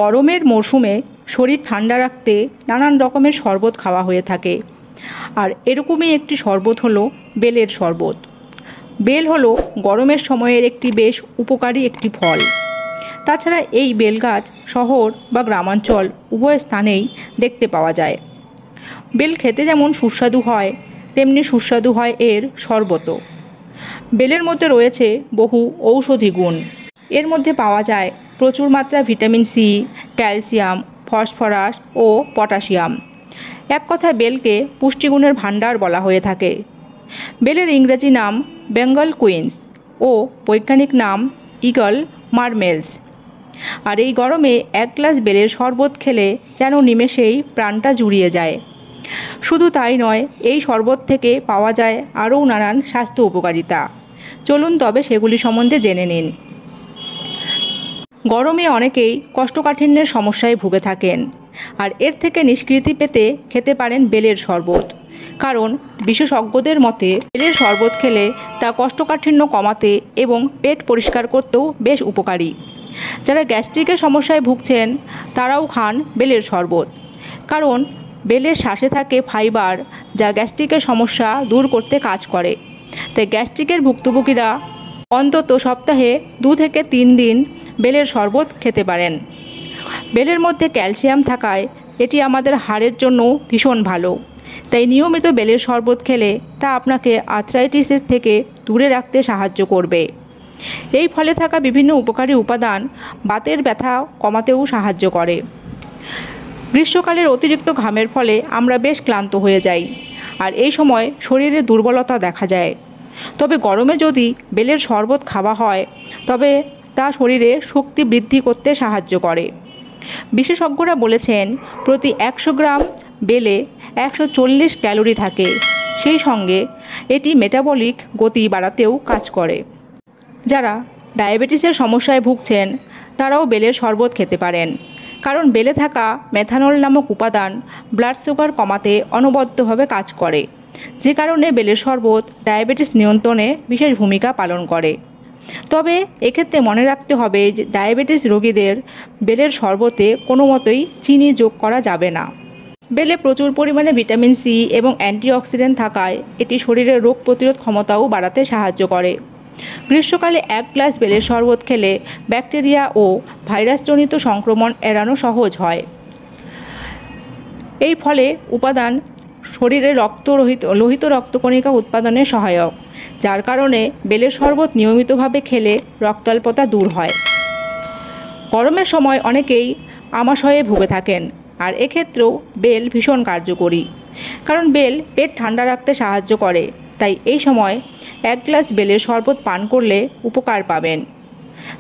গরমের মরশুমে শরীর ঠান্ডা রাখতে নানান রকমের শরবত খাওয়া হয়ে থাকে। আর এরকমই একটি শরবত হলো বেলের শরবত। বেল হলো গরমের সময়ের একটি বেশ উপকারী একটি ফল। তাছাড়া এই বেল গাছ শহর বা গ্রামাঞ্চল উভয় স্থানেই দেখতে পাওয়া যায়। বেল খেতে যেমন সুস্বাদু হয়, তেমনি সুস্বাদু হয় এর শরবতও। বেলের মধ্যে রয়েছে বহু ঔষধি গুণ। এর মধ্যে পাওয়া যায় প্রচুর মাত্রা ভিটামিন সি, ক্যালসিয়াম, ফসফরাস ও পটাশিয়াম। এক কথায় বেলকে পুষ্টিগুণের ভাণ্ডার বলা হয়ে থাকে। বেলের ইংরেজি নাম বেঙ্গল কুইন্স ও বৈজ্ঞানিক নাম ইগল মারমেলস। আর এই গরমে এক গ্লাস বেলের শরবত খেলে যেন নিমেষেই প্রাণটা জুড়িয়ে যায়। শুধু তাই নয়, এই শরবত থেকে পাওয়া যায় আরও নানান স্বাস্থ্য উপকারিতা। চলুন তবে সেগুলি সম্বন্ধে জেনে নিন। গরমে অনেকেই কোষ্ঠকাঠিন্যের সমস্যায় ভুগে থাকেন, আর এর থেকে নিষ্কৃতি পেতে খেতে পারেন বেলের শরবত। কারণ বিশেষজ্ঞদের মতে বেলের শরবত খেলে তা কোষ্ঠকাঠিন্য কমাতে এবং পেট পরিষ্কার করতেও বেশ উপকারী। যারা গ্যাস্ট্রিকের সমস্যায় ভুগছেন তারাও খান বেলের শরবত। কারণ বেলের শ্বাসে থাকে ফাইবার, যা গ্যাস্ট্রিকের সমস্যা দূর করতে কাজ করে। তাই গ্যাস্ট্রিকের ভুক্তভোগীরা অন্তত সপ্তাহে 2 থেকে 3 দিন বেলের শরবত খেতে পারেন। বেলের মধ্যে ক্যালসিয়াম থাকায় এটি আমাদের হাড়ের জন্য ভীষণ ভালো। তাই নিয়মিত বেলের শরবত খেলে তা আপনাকে আর্থ্রাইটিসের থেকে দূরে রাখতে সাহায্য করবে। এই ফলে থাকা বিভিন্ন উপকারী উপাদান বাতের ব্যথা কমাতেও সাহায্য করে। গ্রীষ্মকালের অতিরিক্ত ঘামের ফলে আমরা বেশ ক্লান্ত হয়ে যাই, আর এই সময় শরীরে দুর্বলতা দেখা যায়। তবে গরমে যদি বেলের শরবত খাওয়া হয় তবে তা শরীরে শক্তি বৃদ্ধি করতে সাহায্য করে। বিশেষজ্ঞরা বলেছেন প্রতি 100 গ্রাম বেলে 140 ক্যালোরি থাকে। সেই সঙ্গে এটি মেটাবলিক গতি বাড়াতেও কাজ করে। যারা ডায়াবেটিসের সমস্যায় ভুগছেন তারাও বেলের শরবত খেতে পারেন। কারণ বেলে থাকা মেথানল নামক উপাদান ব্লাড সুগার কমাতে অনবদ্যভাবে কাজ করে, যে কারণে বেলের শরবত ডায়াবেটিস নিয়ন্ত্রণে বিশেষ ভূমিকা পালন করে। তবে এক্ষেত্রে মনে রাখতে হবে যে ডায়াবেটিস রোগীদের বেলের শরবতে কোনো মতেই চিনি যোগ করা যাবে না। বেলে প্রচুর পরিমাণে ভিটামিন সি এবং অ্যান্টিঅক্সিডেন্ট থাকায় এটি শরীরের রোগ প্রতিরোধ ক্ষমতাও বাড়াতে সাহায্য করে। গ্রীষ্মকালে 1 গ্লাস বেলের শরবত খেলে ব্যাকটেরিয়া ও ভাইরাসজনিত সংক্রমণ এড়ানো সহজ হয়। এই ফলে উপাদান শরীরে লোহিত রক্তকণিকা উৎপাদনে সহায়ক, যার কারণে বেলের শরবত নিয়মিতভাবে খেলে রক্তাল্পতা দূর হয়। গরমের সময় অনেকেই আমাশয়ে ভুগে থাকেন, আর এক্ষেত্রেও বেল ভীষণ কার্যকরী। কারণ বেল পেট ঠান্ডা রাখতে সাহায্য করে। তাই এই সময় 1 গ্লাস বেলের শরবত পান করলে উপকার পাবেন।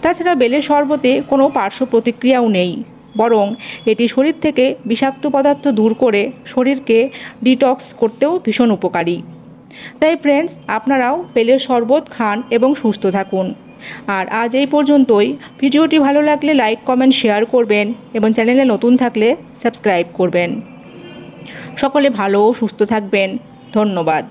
তাছাড়া বেলের শরবতে কোনো পার্শ্ব প্রতিক্রিয়াও নেই, বরং এটি শরীর থেকে বিষাক্ত পদার্থ দূর করে শরীরকে ডিটক্স করতেও ভীষণ উপকারী। তাই ফ্রেন্ডস, আপনারাও বেলের শরবত খান এবং সুস্থ থাকুন। আর আজ এই পর্যন্তই। ভিডিওটি ভালো লাগলে লাইক, কমেন্ট, শেয়ার করবেন এবং চ্যানেলে নতুন থাকলে সাবস্ক্রাইব করবেন। সকলে ভালো ও সুস্থ থাকবেন। ধন্যবাদ।